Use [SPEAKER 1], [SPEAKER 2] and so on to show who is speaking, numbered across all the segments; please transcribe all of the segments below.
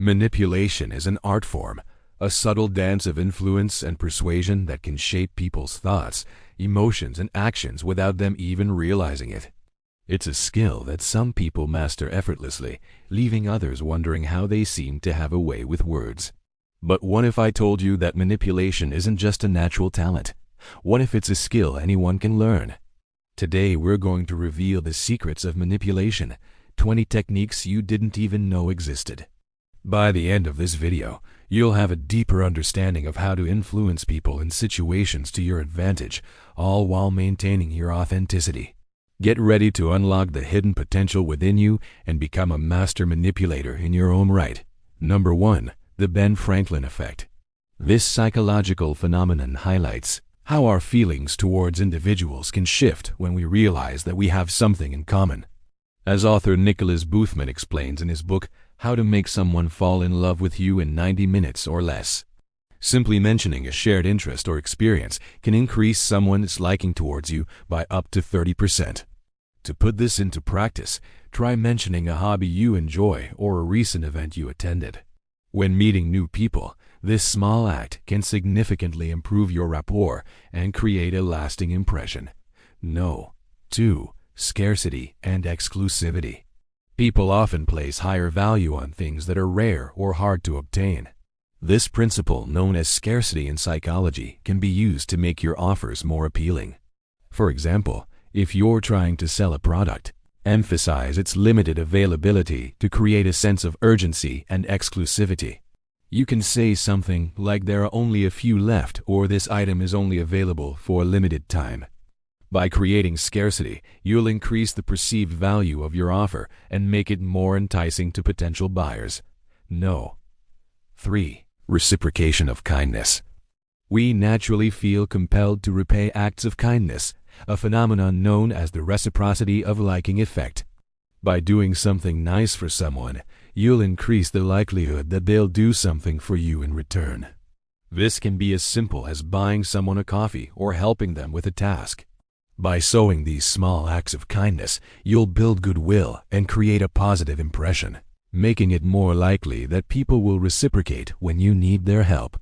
[SPEAKER 1] Manipulation is an art form, a subtle dance of influence and persuasion that can shape people's thoughts, emotions, and actions without them even realizing it. It's a skill that some people master effortlessly, leaving others wondering how they seem to have a way with words. But what if I told you that manipulation isn't just a natural talent? What if it's a skill anyone can learn? Today we're going to reveal the secrets of manipulation, 20 techniques you didn't even know existed. By the end of this video, you'll have a deeper understanding of how to influence people and situations to your advantage, all while maintaining your authenticity. Get ready to unlock the hidden potential within you and become a master manipulator in your own right. Number 1. The Ben Franklin effect. This psychological phenomenon highlights how our feelings towards individuals can shift when we realize that we have something in common. As author Nicholas Boothman explains in his book, How to Make Someone Fall in Love with You in 90 Minutes or Less, simply mentioning a shared interest or experience can increase someone's liking towards you by up to 30%. To put this into practice, try mentioning a hobby you enjoy or a recent event you attended. When meeting new people, this small act can significantly improve your rapport and create a lasting impression. No. 2. Scarcity and exclusivity. People often place higher value on things that are rare or hard to obtain. This principle, known as scarcity in psychology, can be used to make your offers more appealing. For example, if you're trying to sell a product, emphasize its limited availability to create a sense of urgency and exclusivity. You can say something like there are only a few left or this item is only available for a limited time. By creating scarcity, you'll increase the perceived value of your offer and make it more enticing to potential buyers. No. 3. Reciprocation of kindness. We naturally feel compelled to repay acts of kindness, a phenomenon known as the reciprocity of liking effect. By doing something nice for someone, you'll increase the likelihood that they'll do something for you in return. This can be as simple as buying someone a coffee or helping them with a task. By sowing these small acts of kindness, you'll build goodwill and create a positive impression, making it more likely that people will reciprocate when you need their help.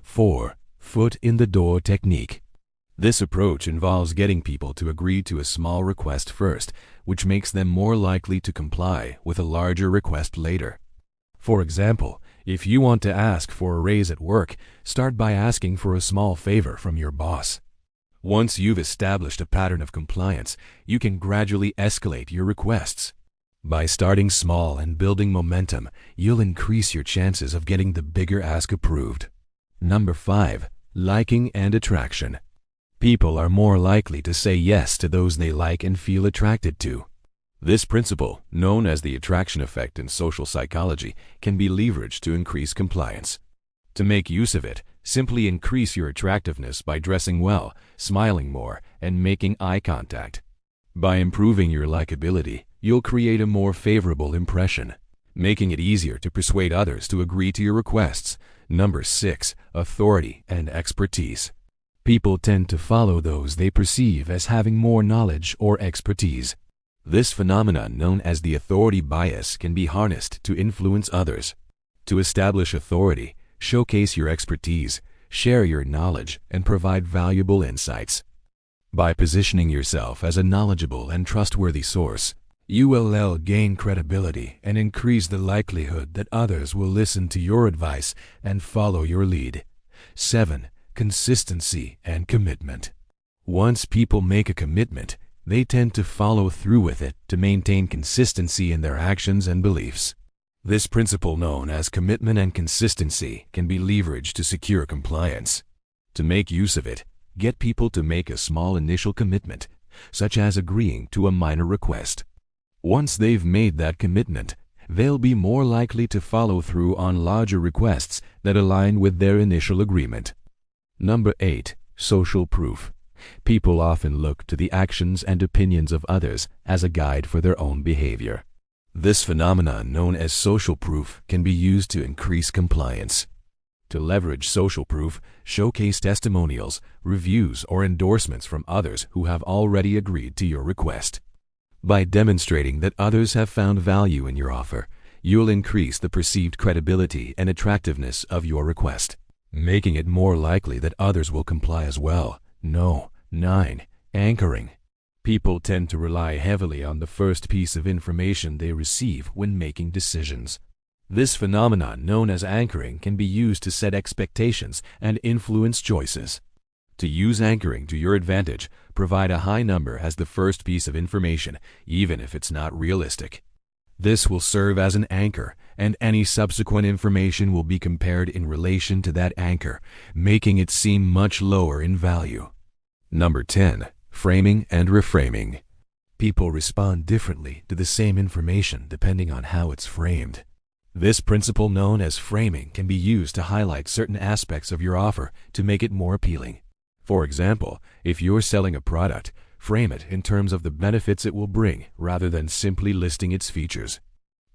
[SPEAKER 1] 4. Foot in the door technique. This approach involves getting people to agree to a small request first, which makes them more likely to comply with a larger request later. For example, if you want to ask for a raise at work, start by asking for a small favor from your boss. Once you've established a pattern of compliance, you can gradually escalate your requests. By starting small and building momentum, you'll increase your chances of getting the bigger ask approved. Number 5. Liking and attraction. People are more likely to say yes to those they like and feel attracted to. This principle, known as the attraction effect in social psychology, can be leveraged to increase compliance. To make use of it, simply increase your attractiveness by dressing well, smiling more, and making eye contact. By improving your likability, you'll create a more favorable impression, making it easier to persuade others to agree to your requests. Number 6. Authority and expertise. People tend to follow those they perceive as having more knowledge or expertise. This phenomenon, known as the authority bias, can be harnessed to influence others. To establish authority, showcase your expertise, share your knowledge, and provide valuable insights. By positioning yourself as a knowledgeable and trustworthy source, you will gain credibility and increase the likelihood that others will listen to your advice and follow your lead. 7. Consistency and commitment. Once people make a commitment, they tend to follow through with it to maintain consistency in their actions and beliefs. This principle, known as commitment and consistency, can be leveraged to secure compliance. To make use of it, get people to make a small initial commitment, such as agreeing to a minor request. Once they've made that commitment, they'll be more likely to follow through on larger requests that align with their initial agreement. Number 8. Social proof. People often look to the actions and opinions of others as a guide for their own behavior. This phenomenon, known as social proof, can be used to increase compliance. To leverage social proof, showcase testimonials, reviews, or endorsements from others who have already agreed to your request. By demonstrating that others have found value in your offer, you'll increase the perceived credibility and attractiveness of your request, making it more likely that others will comply as well. 9. Anchoring. People tend to rely heavily on the first piece of information they receive when making decisions. This phenomenon, known as anchoring, can be used to set expectations and influence choices. To use anchoring to your advantage, provide a high number as the first piece of information, even if it's not realistic. This will serve as an anchor, and any subsequent information will be compared in relation to that anchor, making it seem much lower in value. 10. Framing and reframing. People respond differently to the same information depending on how it's framed. This principle, known as framing, can be used to highlight certain aspects of your offer to make it more appealing. For example, if you're selling a product, frame it in terms of the benefits it will bring rather than simply listing its features.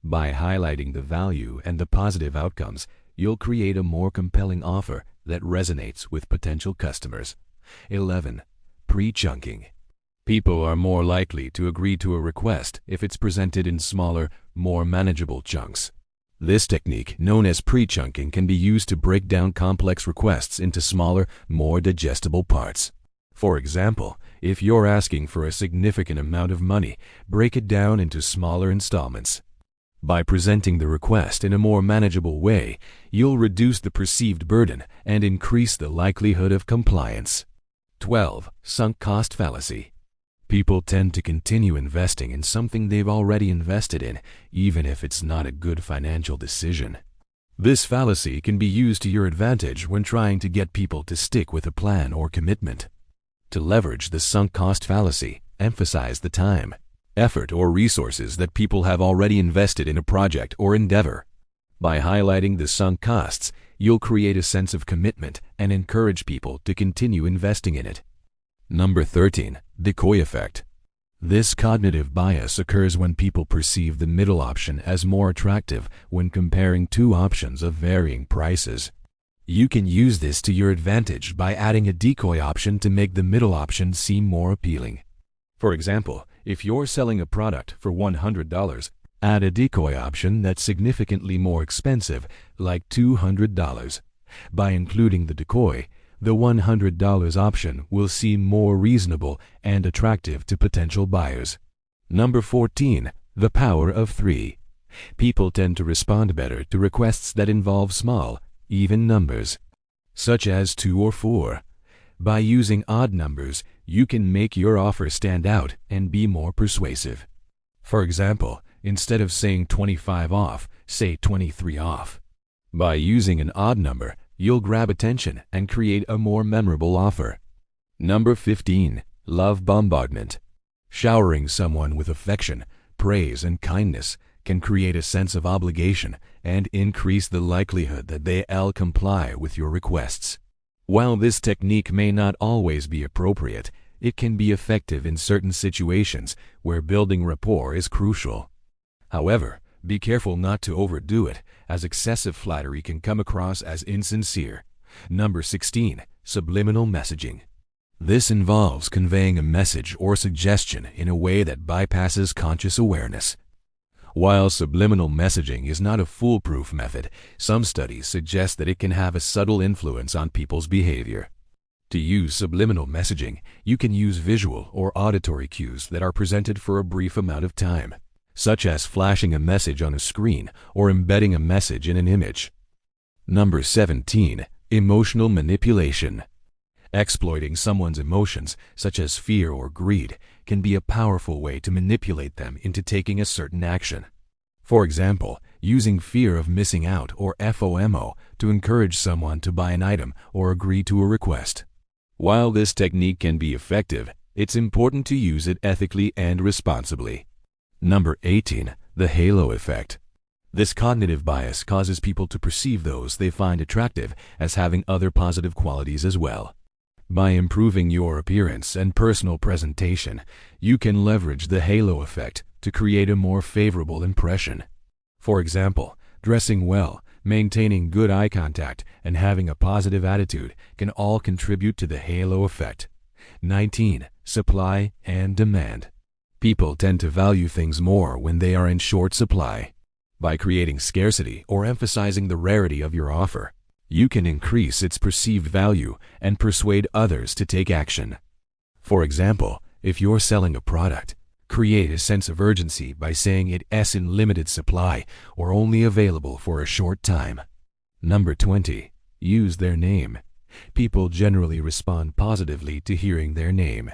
[SPEAKER 1] By highlighting the value and the positive outcomes, you'll create a more compelling offer that resonates with potential customers. 11. Pre-chunking. People are more likely to agree to a request if it's presented in smaller, more manageable chunks. This technique, known as pre-chunking, can be used to break down complex requests into smaller, more digestible parts. For example, if you're asking for a significant amount of money, break it down into smaller installments. By presenting the request in a more manageable way, you'll reduce the perceived burden and increase the likelihood of compliance. 12. Sunk cost fallacy. People tend to continue investing in something they've already invested in, even if it's not a good financial decision. This fallacy can be used to your advantage when trying to get people to stick with a plan or commitment. To leverage the sunk cost fallacy, emphasize the time, effort, or resources that people have already invested in a project or endeavor. By highlighting the sunk costs, you'll create a sense of commitment and encourage people to continue investing in it. 13. Decoy effect. This cognitive bias occurs when people perceive the middle option as more attractive when comparing two options of varying prices. You can use this to your advantage by adding a decoy option to make the middle option seem more appealing. For example, if you're selling a product for $100, add a decoy option that's significantly more expensive, like $200. By including the decoy, the $100 option will seem more reasonable and attractive to potential buyers. 14. The power of 3. People tend to respond better to requests that involve small, even numbers, such as 2 or 4. By using odd numbers, you can make your offer stand out and be more persuasive. For example, instead of saying 25 off, say 23 off. By using an odd number, you'll grab attention and create a more memorable offer. 15. Love bombardment. Showering someone with affection, praise, and kindness can create a sense of obligation and increase the likelihood that they'll comply with your requests. While this technique may not always be appropriate, it can be effective in certain situations where building rapport is crucial. However, be careful not to overdo it, as excessive flattery can come across as insincere. 16. Subliminal messaging. This involves conveying a message or suggestion in a way that bypasses conscious awareness. While subliminal messaging is not a foolproof method, some studies suggest that it can have a subtle influence on people's behavior. To use subliminal messaging, you can use visual or auditory cues that are presented for a brief amount of time, such as flashing a message on a screen or embedding a message in an image. 17. Emotional manipulation. Exploiting someone's emotions, such as fear or greed, can be a powerful way to manipulate them into taking a certain action. For example, using fear of missing out or FOMO to encourage someone to buy an item or agree to a request. While this technique can be effective, it's important to use it ethically and responsibly. 18. The halo effect. This cognitive bias causes people to perceive those they find attractive as having other positive qualities as well. By improving your appearance and personal presentation, you can leverage the halo effect to create a more favorable impression. For example, dressing well, maintaining good eye contact, and having a positive attitude can all contribute to the halo effect. 19. Supply and demand. People tend to value things more when they are in short supply. By creating scarcity or emphasizing the rarity of your offer, you can increase its perceived value and persuade others to take action. For example, if you're selling a product, create a sense of urgency by saying it's in limited supply or only available for a short time. Number 20. Use their name. People generally respond positively to hearing their name.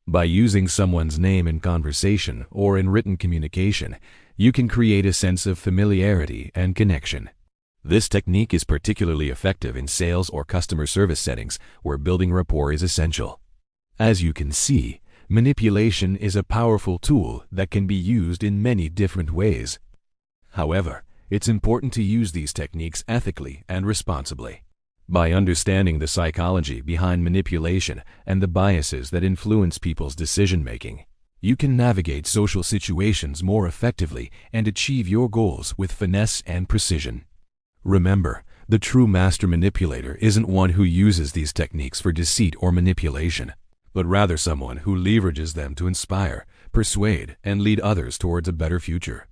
[SPEAKER 1] By using someone's name in conversation or in written communication, you can create a sense of familiarity and connection. This technique is particularly effective in sales or customer service settings where building rapport is essential. As you can see, manipulation is a powerful tool that can be used in many different ways. However, it's important to use these techniques ethically and responsibly. By understanding the psychology behind manipulation and the biases that influence people's decision-making, you can navigate social situations more effectively and achieve your goals with finesse and precision. Remember, the true master manipulator isn't one who uses these techniques for deceit or manipulation, but rather someone who leverages them to inspire, persuade, and lead others towards a better future.